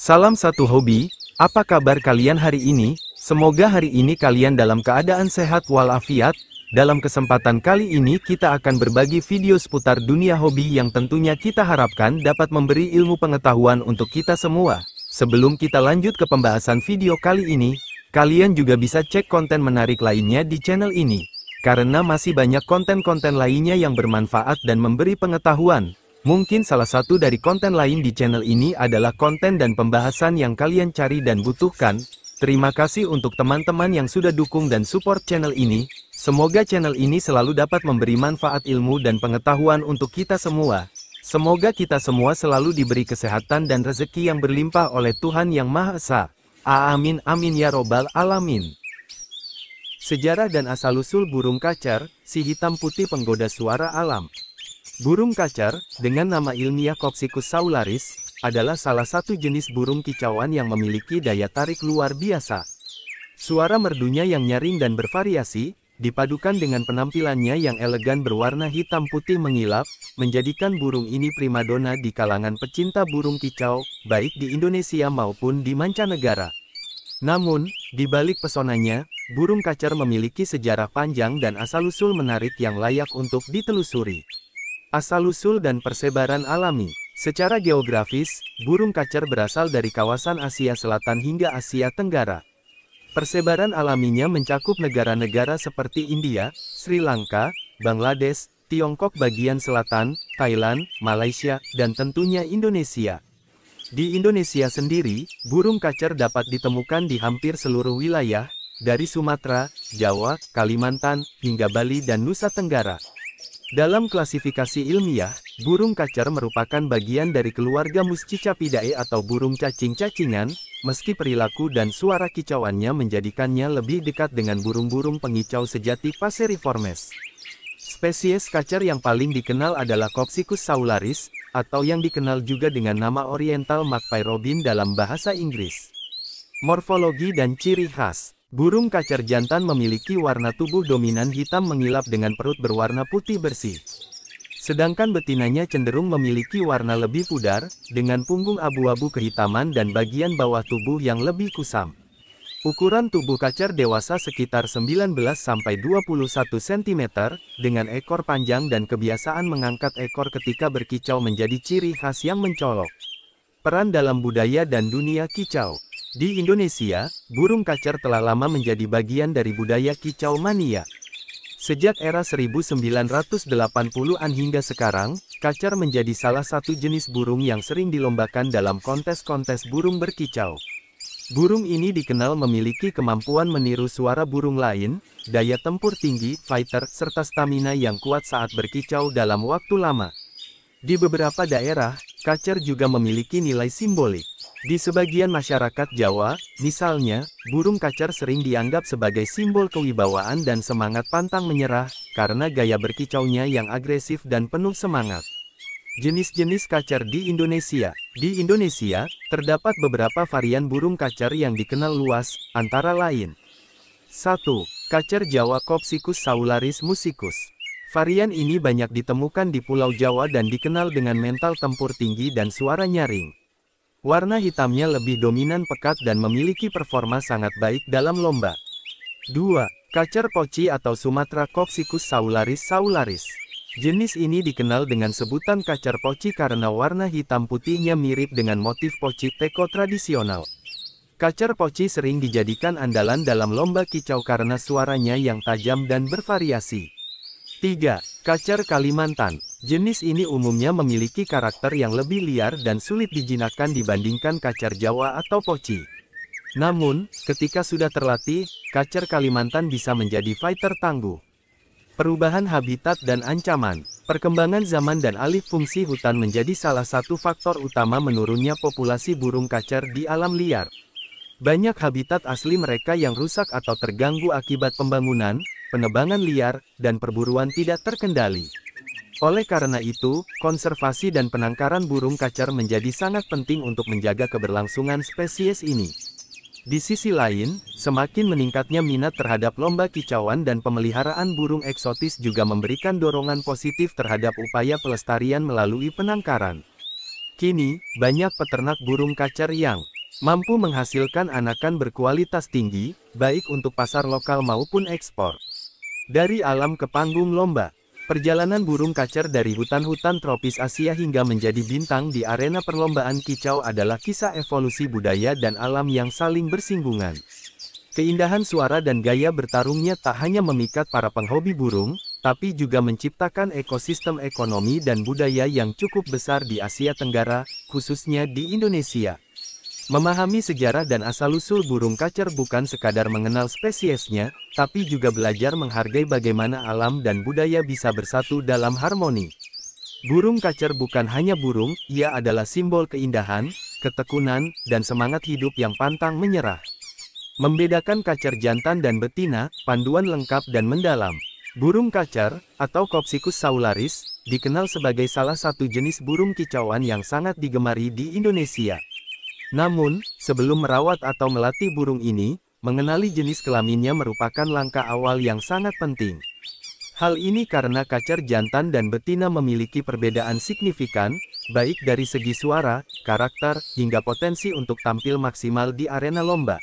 Salam satu hobi, apa kabar kalian hari ini? Semoga hari ini kalian dalam keadaan sehat walafiat. Dalam kesempatan kali ini kita akan berbagi video seputar dunia hobi yang tentunya kita harapkan dapat memberi ilmu pengetahuan untuk kita semua. Sebelum kita lanjut ke pembahasan video kali ini, kalian juga bisa cek konten menarik lainnya di channel ini. Karena masih banyak konten-konten lainnya yang bermanfaat dan memberi pengetahuan. Mungkin salah satu dari konten lain di channel ini adalah konten dan pembahasan yang kalian cari dan butuhkan. Terima kasih untuk teman-teman yang sudah dukung dan support channel ini. Semoga channel ini selalu dapat memberi manfaat ilmu dan pengetahuan untuk kita semua. Semoga kita semua selalu diberi kesehatan dan rezeki yang berlimpah oleh Tuhan Yang Maha Esa. Amin amin ya robbal alamin. Sejarah dan asal-usul burung kacar, si hitam putih penggoda suara alam. Burung kacar, dengan nama ilmiah Coccygus saularis, adalah salah satu jenis burung kicauan yang memiliki daya tarik luar biasa. Suara merdunya yang nyaring dan bervariasi, dipadukan dengan penampilannya yang elegan berwarna hitam putih mengilap, menjadikan burung ini primadona di kalangan pecinta burung kicau, baik di Indonesia maupun di mancanegara. Namun, di balik pesonanya, burung kacar memiliki sejarah panjang dan asal-usul menarik yang layak untuk ditelusuri. Asal-usul dan persebaran alami. Secara geografis, burung kacar berasal dari kawasan Asia Selatan hingga Asia Tenggara. Persebaran alaminya mencakup negara-negara seperti India, Sri Lanka, Bangladesh, Tiongkok bagian selatan, Thailand, Malaysia, dan tentunya Indonesia. Di Indonesia sendiri, burung kacar dapat ditemukan di hampir seluruh wilayah, dari Sumatera, Jawa, Kalimantan, hingga Bali dan Nusa Tenggara. Dalam klasifikasi ilmiah, burung kacar merupakan bagian dari keluarga Muscicapidae atau burung cacing-cacingan, meski perilaku dan suara kicauannya menjadikannya lebih dekat dengan burung-burung pengicau sejati Passeriformes. Spesies kacar yang paling dikenal adalah Coccygus saularis, atau yang dikenal juga dengan nama Oriental Magpie Robin dalam bahasa Inggris. Morfologi dan ciri khas. Burung kacar jantan memiliki warna tubuh dominan hitam mengilap dengan perut berwarna putih bersih. Sedangkan betinanya cenderung memiliki warna lebih pudar, dengan punggung abu-abu kehitaman dan bagian bawah tubuh yang lebih kusam. Ukuran tubuh kacar dewasa sekitar 19-21 cm, dengan ekor panjang dan kebiasaan mengangkat ekor ketika berkicau menjadi ciri khas yang mencolok. Peran dalam budaya dan dunia kicau. Di Indonesia, burung kacar telah lama menjadi bagian dari budaya kicau mania. Sejak era 1980-an hingga sekarang, kacar menjadi salah satu jenis burung yang sering dilombakan dalam kontes-kontes burung berkicau. Burung ini dikenal memiliki kemampuan meniru suara burung lain, daya tempur tinggi, fighter, serta stamina yang kuat saat berkicau dalam waktu lama. Di beberapa daerah, kacar juga memiliki nilai simbolik. Di sebagian masyarakat Jawa, misalnya, burung kacar sering dianggap sebagai simbol kewibawaan dan semangat pantang menyerah, karena gaya berkicaunya yang agresif dan penuh semangat. Jenis-jenis kacar di Indonesia. Di Indonesia, terdapat beberapa varian burung kacar yang dikenal luas, antara lain. 1. Kacar Jawa Coccygus saularis musicus. Varian ini banyak ditemukan di Pulau Jawa dan dikenal dengan mental tempur tinggi dan suara nyaring. Warna hitamnya lebih dominan pekat dan memiliki performa sangat baik dalam lomba. 2. Kacar poci atau Sumatra Coccygus saularis saularis. Jenis ini dikenal dengan sebutan kacar poci karena warna hitam putihnya mirip dengan motif poci teko tradisional. Kacar poci sering dijadikan andalan dalam lomba kicau karena suaranya yang tajam dan bervariasi. 3. Kacar Kalimantan. Jenis ini umumnya memiliki karakter yang lebih liar dan sulit dijinakkan dibandingkan kacar Jawa atau poci. Namun, ketika sudah terlatih, kacar Kalimantan bisa menjadi fighter tangguh. Perubahan habitat dan ancaman. Perkembangan zaman dan alih fungsi hutan menjadi salah satu faktor utama menurunnya populasi burung kacar di alam liar. Banyak habitat asli mereka yang rusak atau terganggu akibat pembangunan, penebangan liar, dan perburuan tidak terkendali. Oleh karena itu, konservasi dan penangkaran burung kacar menjadi sangat penting untuk menjaga keberlangsungan spesies ini. Di sisi lain, semakin meningkatnya minat terhadap lomba kicauan dan pemeliharaan burung eksotis juga memberikan dorongan positif terhadap upaya pelestarian melalui penangkaran. Kini, banyak peternak burung kacar yang Mampu menghasilkan anakan berkualitas tinggi, baik untuk pasar lokal maupun ekspor. Dari alam ke panggung lomba. Perjalanan burung kacer dari hutan-hutan tropis Asia hingga menjadi bintang di arena perlombaan kicau adalah kisah evolusi budaya dan alam yang saling bersinggungan. Keindahan suara dan gaya bertarungnya tak hanya memikat para penghobi burung, tapi juga menciptakan ekosistem ekonomi dan budaya yang cukup besar di Asia Tenggara, khususnya di Indonesia. Memahami sejarah dan asal-usul burung kacer bukan sekadar mengenal spesiesnya, tapi juga belajar menghargai bagaimana alam dan budaya bisa bersatu dalam harmoni. Burung kacer bukan hanya burung, ia adalah simbol keindahan, ketekunan, dan semangat hidup yang pantang menyerah. Membedakan kacer jantan dan betina, panduan lengkap dan mendalam. Burung kacer, atau Copsychus saularis, dikenal sebagai salah satu jenis burung kicauan yang sangat digemari di Indonesia. Namun, sebelum merawat atau melatih burung ini, mengenali jenis kelaminnya merupakan langkah awal yang sangat penting. Hal ini karena kacer jantan dan betina memiliki perbedaan signifikan, baik dari segi suara, karakter, hingga potensi untuk tampil maksimal di arena lomba.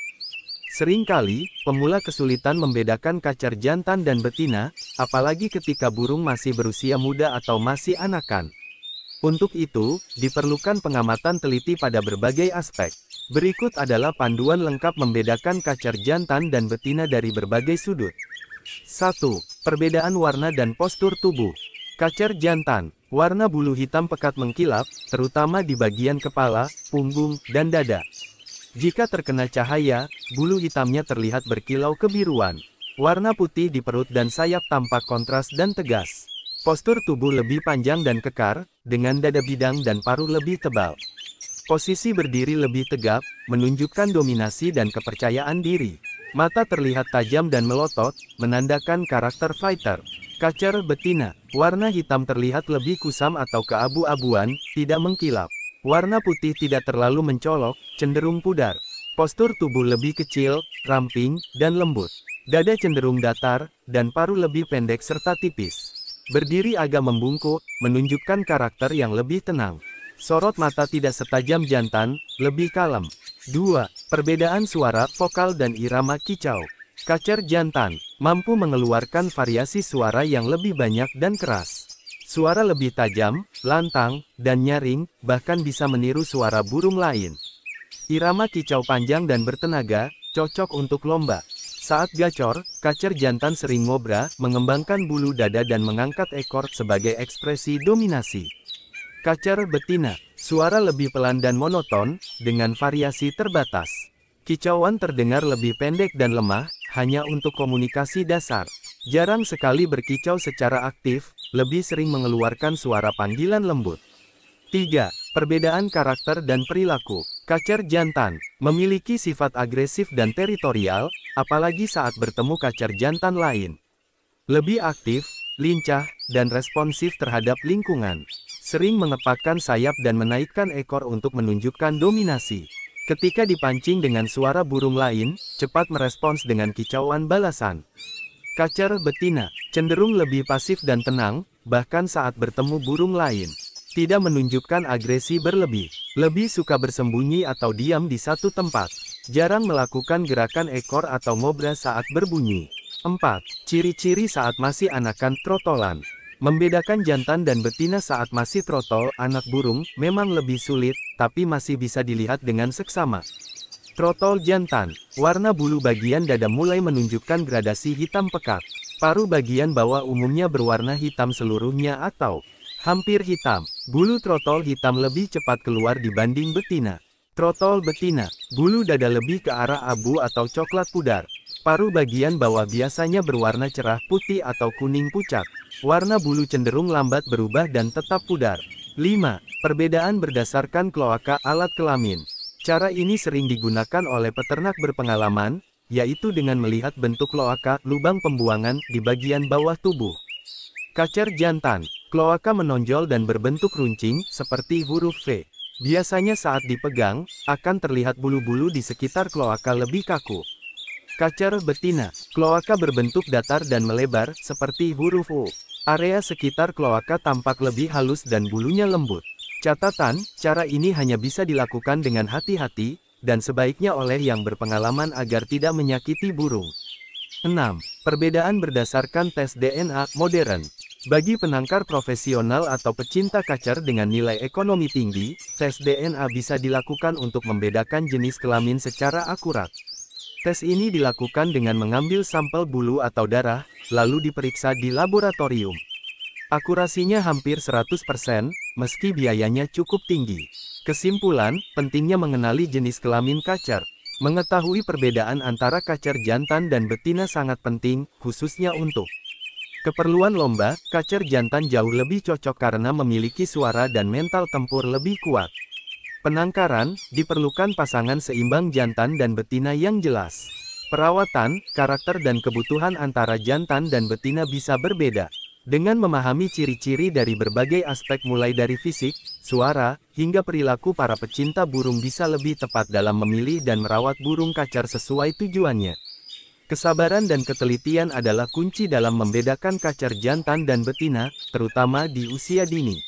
Seringkali, pemula kesulitan membedakan kacer jantan dan betina, apalagi ketika burung masih berusia muda atau masih anakan. Untuk itu, diperlukan pengamatan teliti pada berbagai aspek. Berikut adalah panduan lengkap membedakan kacer jantan dan betina dari berbagai sudut. 1. Perbedaan warna dan postur tubuh. Kacer jantan, warna bulu hitam pekat mengkilap, terutama di bagian kepala, punggung, dan dada. Jika terkena cahaya, bulu hitamnya terlihat berkilau kebiruan. Warna putih di perut dan sayap tampak kontras dan tegas. Postur tubuh lebih panjang dan kekar, dengan dada bidang dan paruh lebih tebal. Posisi berdiri lebih tegap, menunjukkan dominasi dan kepercayaan diri. Mata terlihat tajam dan melotot, menandakan karakter fighter. Kacer betina, warna hitam terlihat lebih kusam atau keabu-abuan, tidak mengkilap. Warna putih tidak terlalu mencolok, cenderung pudar. Postur tubuh lebih kecil, ramping, dan lembut. Dada cenderung datar, dan paruh lebih pendek serta tipis. Berdiri agak membungkuk, menunjukkan karakter yang lebih tenang. Sorot mata tidak setajam jantan, lebih kalem. 2. Perbedaan suara, vokal dan irama kicau. Kacer jantan, mampu mengeluarkan variasi suara yang lebih banyak dan keras. Suara lebih tajam, lantang, dan nyaring, bahkan bisa meniru suara burung lain. Irama kicau panjang dan bertenaga, cocok untuk lomba. Saat gacor, kacer jantan sering ngobra, mengembangkan bulu dada dan mengangkat ekor sebagai ekspresi dominasi. Kacer betina, suara lebih pelan dan monoton, dengan variasi terbatas. Kicauan terdengar lebih pendek dan lemah, hanya untuk komunikasi dasar. Jarang sekali berkicau secara aktif, lebih sering mengeluarkan suara panggilan lembut. 3. Perbedaan karakter dan perilaku. Kacer jantan, memiliki sifat agresif dan teritorial, apalagi saat bertemu kacer jantan lain. Lebih aktif, lincah, dan responsif terhadap lingkungan. Sering mengepakkan sayap dan menaikkan ekor untuk menunjukkan dominasi. Ketika dipancing dengan suara burung lain, cepat merespons dengan kicauan balasan. Kacer betina, cenderung lebih pasif dan tenang, bahkan saat bertemu burung lain. Tidak menunjukkan agresi berlebih, lebih suka bersembunyi atau diam di satu tempat. Jarang melakukan gerakan ekor atau ngobra saat berbunyi. 4. Ciri-ciri saat masih anakan trotolan. Membedakan jantan dan betina saat masih trotol anak burung memang lebih sulit, tapi masih bisa dilihat dengan seksama. Trotol jantan, warna bulu bagian dada mulai menunjukkan gradasi hitam pekat. Paruh bagian bawah umumnya berwarna hitam seluruhnya atau hampir hitam. Bulu trotol hitam lebih cepat keluar dibanding betina. Trotol betina, bulu dada lebih ke arah abu atau coklat pudar. Paruh bagian bawah biasanya berwarna cerah putih atau kuning pucat. Warna bulu cenderung lambat berubah dan tetap pudar. 5. Perbedaan berdasarkan kloaka alat kelamin. Cara ini sering digunakan oleh peternak berpengalaman, yaitu dengan melihat bentuk kloaka, lubang pembuangan, di bagian bawah tubuh. Kacer jantan, kloaka menonjol dan berbentuk runcing, seperti huruf V. Biasanya saat dipegang, akan terlihat bulu-bulu di sekitar kloaka lebih kaku. Kacer betina, kloaka berbentuk datar dan melebar, seperti huruf U. Area sekitar kloaka tampak lebih halus dan bulunya lembut. Catatan, cara ini hanya bisa dilakukan dengan hati-hati, dan sebaiknya oleh yang berpengalaman agar tidak menyakiti burung. 6. Perbedaan berdasarkan tes DNA modern. Bagi penangkar profesional atau pecinta kacer dengan nilai ekonomi tinggi, tes DNA bisa dilakukan untuk membedakan jenis kelamin secara akurat. Tes ini dilakukan dengan mengambil sampel bulu atau darah, lalu diperiksa di laboratorium. Akurasinya hampir 100%, meski biayanya cukup tinggi. Kesimpulan, pentingnya mengenali jenis kelamin kacer. Mengetahui perbedaan antara kacer jantan dan betina sangat penting, khususnya untuk keperluan lomba. Kacer jantan jauh lebih cocok karena memiliki suara dan mental tempur lebih kuat. Penangkaran, diperlukan pasangan seimbang jantan dan betina yang jelas. Perawatan, karakter dan kebutuhan antara jantan dan betina bisa berbeda. Dengan memahami ciri-ciri dari berbagai aspek mulai dari fisik, suara, hingga perilaku, para pecinta burung bisa lebih tepat dalam memilih dan merawat burung kacer sesuai tujuannya. Kesabaran dan ketelitian adalah kunci dalam membedakan kacer jantan dan betina, terutama di usia dini.